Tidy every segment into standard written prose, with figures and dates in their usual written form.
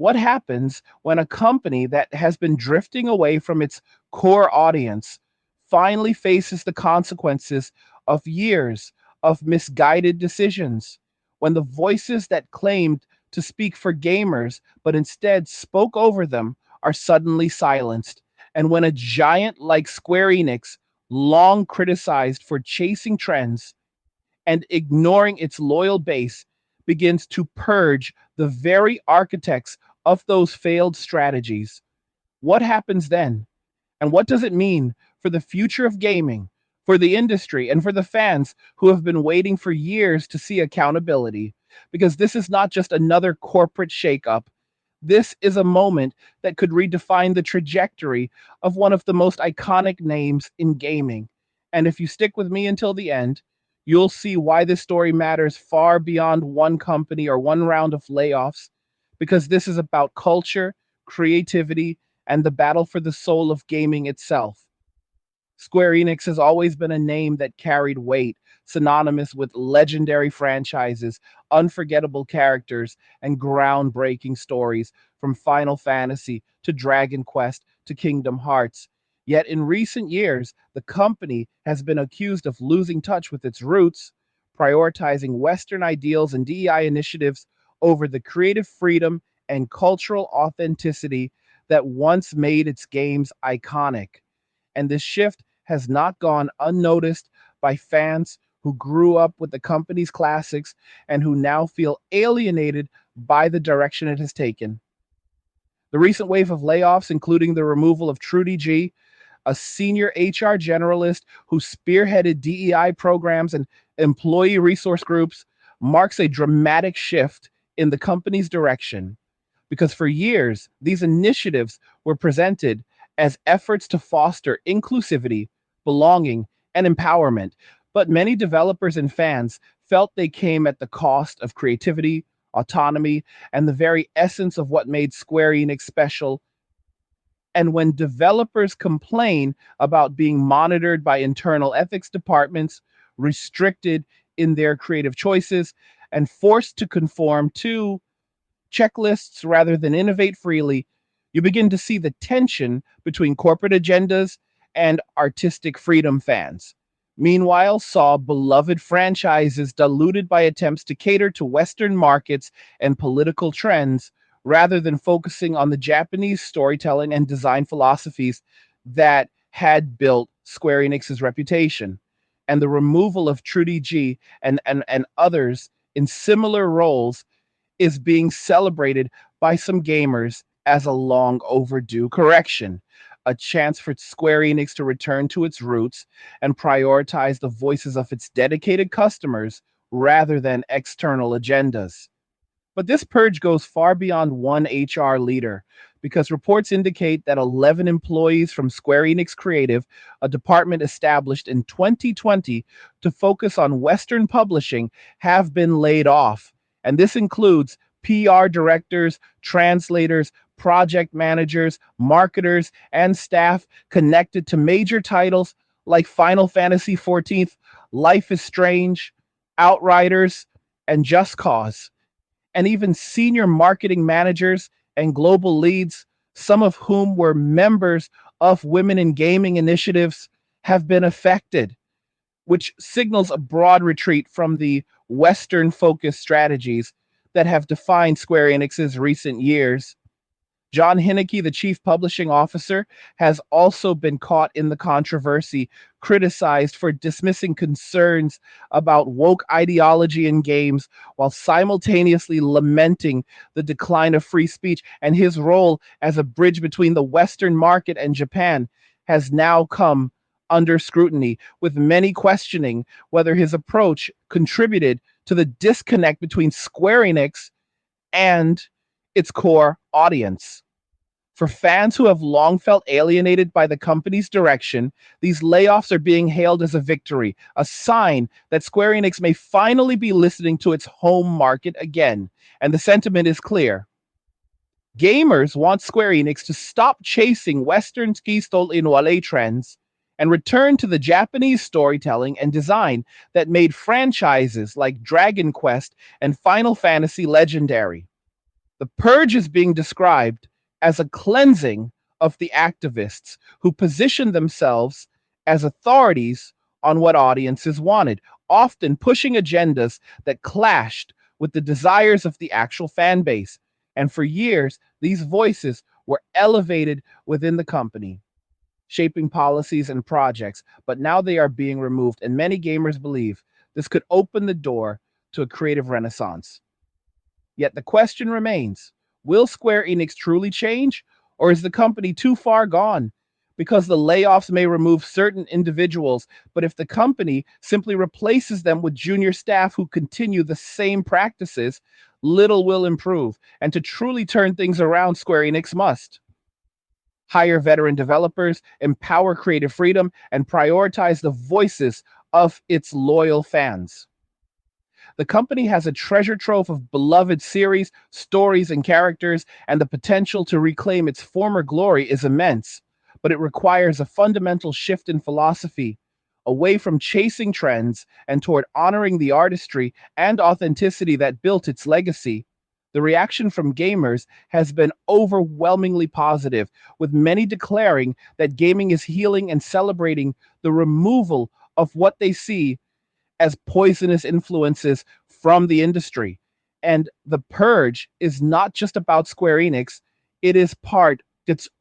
What happens when a company that has been drifting away from its core audience finally faces the consequences of years of misguided decisions? When the voices that claimed to speak for gamers but instead spoke over them are suddenly silenced? And when a giant like Square Enix, long criticized for chasing trends and ignoring its loyal base, begins to purge the very architects of those failed strategies, what happens then? And what does it mean for the future of gaming, for the industry, and for the fans who have been waiting for years to see accountability? Because this is not just another corporate shakeup. This is a moment that could redefine the trajectory of one of the most iconic names in gaming. And if you stick with me until the end, you'll see why this story matters far beyond one company or one round of layoffs, because this is about culture, creativity, and the battle for the soul of gaming itself. Square Enix has always been a name that carried weight, synonymous with legendary franchises, unforgettable characters, and groundbreaking stories, from Final Fantasy to Dragon Quest to Kingdom Hearts. Yet in recent years, the company has been accused of losing touch with its roots, prioritizing Western ideals and DEI initiatives over the creative freedom and cultural authenticity that once made its games iconic. And this shift has not gone unnoticed by fans who grew up with the company's classics and who now feel alienated by the direction it has taken. The recent wave of layoffs, including the removal of Trudy G, a senior HR generalist who spearheaded DEI programs and employee resource groups, marks a dramatic shift in the company's direction. Because for years, these initiatives were presented as efforts to foster inclusivity, belonging, and empowerment. But many developers and fans felt they came at the cost of creativity, autonomy, and the very essence of what made Square Enix special. And when developers complain about being monitored by internal ethics departments, restricted in their creative choices, and forced to conform to checklists rather than innovate freely, you begin to see the tension between corporate agendas and artistic freedom fans. Meanwhile, saw beloved franchises diluted by attempts to cater to Western markets and political trends rather than focusing on the Japanese storytelling and design philosophies that had built Square Enix's reputation. And the removal of Trudy G and others in similar roles is being celebrated by some gamers as a long overdue correction, a chance for Square Enix to return to its roots and prioritize the voices of its dedicated customers rather than external agendas. But this purge goes far beyond one HR leader, because reports indicate that 11 employees from Square Enix Creative, a department established in 2020 to focus on Western publishing, have been laid off. And this includes PR directors, translators, project managers, marketers, and staff connected to major titles like Final Fantasy XIV, Life is Strange, Outriders, and Just Cause. And even senior marketing managers and global leads, some of whom were members of women in gaming initiatives, have been affected, which signals a broad retreat from the Western focused strategies that have defined Square Enix's recent years. John Hinneke, the chief publishing officer, has also been caught in the controversy, criticized for dismissing concerns about woke ideology in games while simultaneously lamenting the decline of free speech. And his role as a bridge between the Western market and Japan has now come under scrutiny, with many questioning whether his approach contributed to the disconnect between Square Enix and its core audience. For fans who have long felt alienated by the company's direction, these layoffs are being hailed as a victory, a sign that Square Enix may finally be listening to its home market again. And the sentiment is clear. Gamers want Square Enix to stop chasing Western skistol inwale trends and return to the Japanese storytelling and design that made franchises like Dragon Quest and Final Fantasy legendary. The purge is being described as a cleansing of the activists who position themselves as authorities on what audiences wanted, often pushing agendas that clashed with the desires of the actual fan base. And for years, these voices were elevated within the company, shaping policies and projects, but now they are being removed, and many gamers believe this could open the door to a creative renaissance. Yet the question remains, will Square Enix truly change, or is the company too far gone? Because the layoffs may remove certain individuals, but if the company simply replaces them with junior staff who continue the same practices, little will improve. And to truly turn things around, Square Enix must hire veteran developers, empower creative freedom, and prioritize the voices of its loyal fans. The company has a treasure trove of beloved series, stories, and characters, and the potential to reclaim its former glory is immense. But it requires a fundamental shift in philosophy, away from chasing trends and toward honoring the artistry and authenticity that built its legacy. The reaction from gamers has been overwhelmingly positive, with many declaring that gaming is healing and celebrating the removal of what they see as poisonous influences from the industry. And the purge is not just about Square Enix, it is part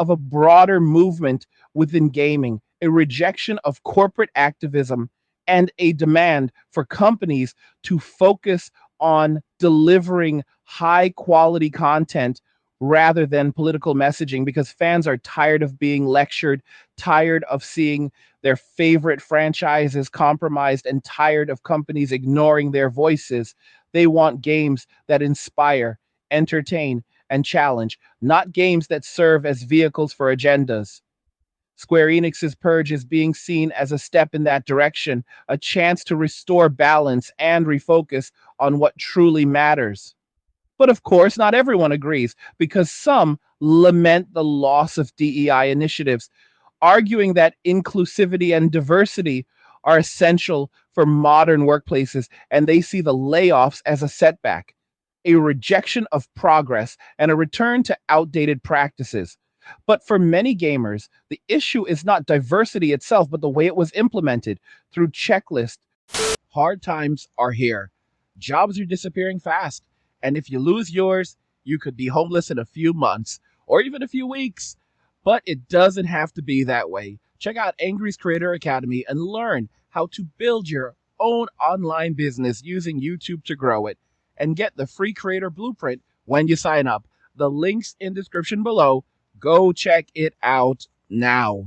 of a broader movement within gaming, a rejection of corporate activism and a demand for companies to focus on delivering high quality content rather than political messaging, because fans are tired of being lectured, tired of seeing their favorite franchises compromised, and tired of companies ignoring their voices. They want games that inspire, entertain, and challenge, not games that serve as vehicles for agendas. Square Enix's Purge is being seen as a step in that direction, a chance to restore balance and refocus on what truly matters. But of course, not everyone agrees, because some lament the loss of DEI initiatives, arguing that inclusivity and diversity are essential for modern workplaces, and they see the layoffs as a setback, a rejection of progress, and a return to outdated practices. But for many gamers, the issue is not diversity itself, but the way it was implemented through checklists. Hard times are here. Jobs are disappearing fast. And if you lose yours, you could be homeless in a few months or even a few weeks. But it doesn't have to be that way. Check out Angry's Creator Academy and learn how to build your own online business using YouTube to grow it. And get the free creator blueprint when you sign up. The link's in the description below. Go check it out now.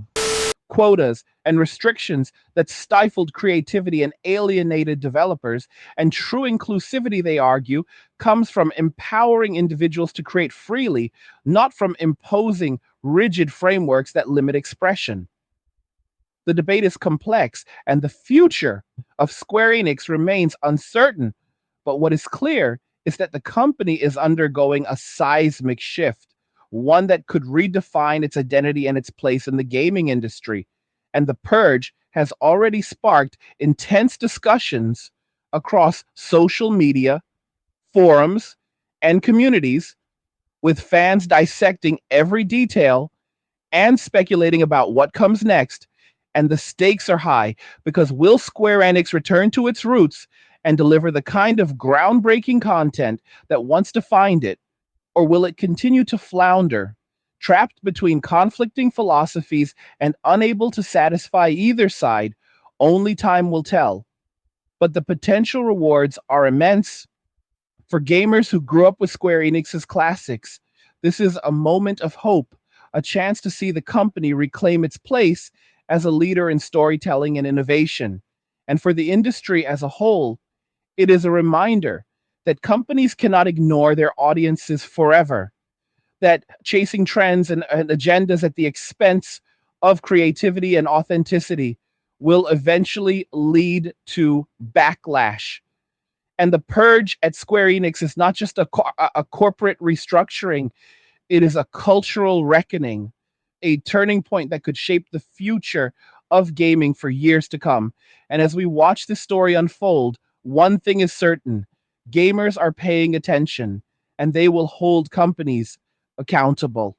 Quotas and restrictions that stifled creativity and alienated developers, and true inclusivity, they argue, comes from empowering individuals to create freely, not from imposing rigid frameworks that limit expression. The debate is complex, and the future of Square Enix remains uncertain. But what is clear is that the company is undergoing a seismic shift, one that could redefine its identity and its place in the gaming industry. And the purge has already sparked intense discussions across social media, forums, and communities, with fans dissecting every detail and speculating about what comes next. And the stakes are high, because will Square Enix return to its roots and deliver the kind of groundbreaking content that once defined it? Or will it continue to flounder, trapped between conflicting philosophies and unable to satisfy either side? Only time will tell. But the potential rewards are immense. For gamers who grew up with Square Enix's classics, this is a moment of hope, a chance to see the company reclaim its place as a leader in storytelling and innovation. And for the industry as a whole, it is a reminder that companies cannot ignore their audiences forever, that chasing trends and agendas at the expense of creativity and authenticity will eventually lead to backlash. And the purge at Square Enix is not just a corporate restructuring, it is a cultural reckoning, a turning point that could shape the future of gaming for years to come. And as we watch this story unfold, one thing is certain: gamers are paying attention, and they will hold companies accountable.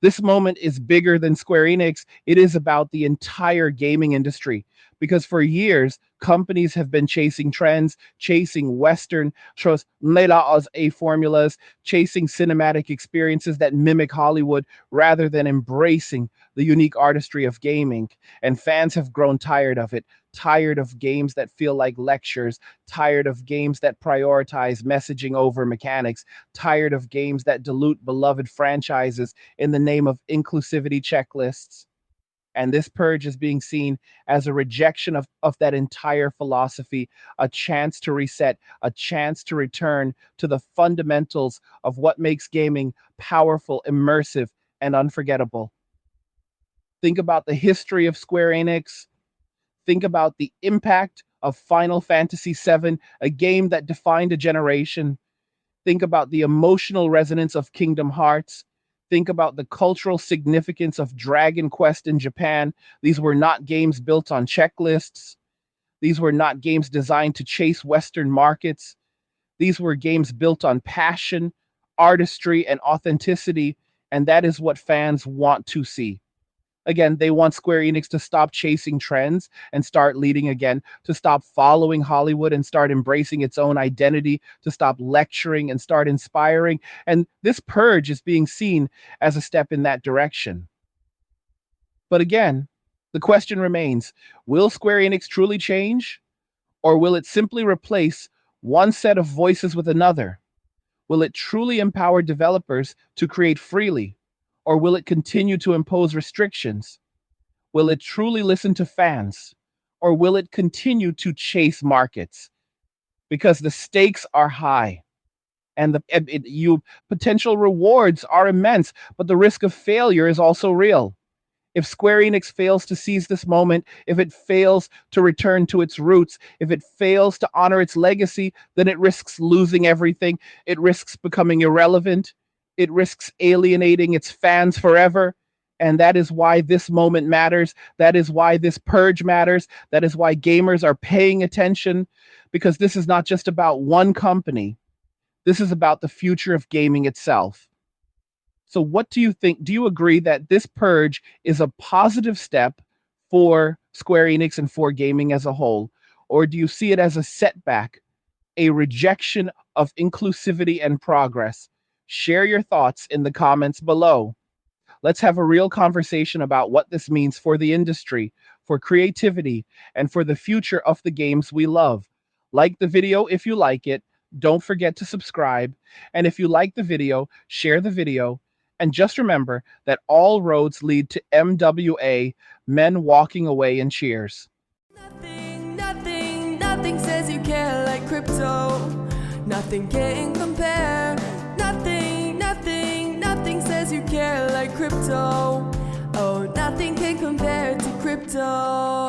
This moment is bigger than Square Enix. It is about the entire gaming industry because for years, companies have been chasing trends, chasing Western shows, as a formulas, chasing cinematic experiences that mimic Hollywood rather than embracing the unique artistry of gaming. And fans have grown tired of it, tired of games that feel like lectures, tired of games that prioritize messaging over mechanics, tired of games that dilute beloved franchises in the name of inclusivity checklists. And this purge is being seen as a rejection of that entire philosophy, a chance to reset, a chance to return to the fundamentals of what makes gaming powerful, immersive, and unforgettable. Think about the history of Square Enix. Think about the impact of Final Fantasy VII, a game that defined a generation. Think about the emotional resonance of Kingdom Hearts. Think about the cultural significance of Dragon Quest in Japan. These were not games built on checklists. These were not games designed to chase Western markets. These were games built on passion, artistry, and authenticity. And that is what fans want to see. Again, they want Square Enix to stop chasing trends and start leading again, to stop following Hollywood and start embracing its own identity, to stop lecturing and start inspiring. And this purge is being seen as a step in that direction. But again, the question remains, will Square Enix truly change? Or will it simply replace one set of voices with another? Will it truly empower developers to create freely? Or will it continue to impose restrictions? Will it truly listen to fans? Or will it continue to chase markets? Because the stakes are high and you potential rewards are immense, but the risk of failure is also real. If Square Enix fails to seize this moment, if it fails to return to its roots, if it fails to honor its legacy, then it risks losing everything. It risks becoming irrelevant. It risks alienating its fans forever. And that is why this moment matters. That is why this purge matters. That is why gamers are paying attention, because this is not just about one company. This is about the future of gaming itself. So, what do you think? Do you agree that this purge is a positive step for Square Enix and for gaming as a whole? Or do you see it as a setback, a rejection of inclusivity and progress? Share your thoughts in the comments below. Let's have a real conversation about what this means for the industry, for creativity, and for the future of the games we love. Like the video if you like it. Don't forget to subscribe. And if you like the video, share the video. And just remember that all roads lead to MWA, men walking away in cheers. Nothing says you care like crypto. Nothing can compare. Nothing says you care like crypto. Oh, nothing can compare to crypto.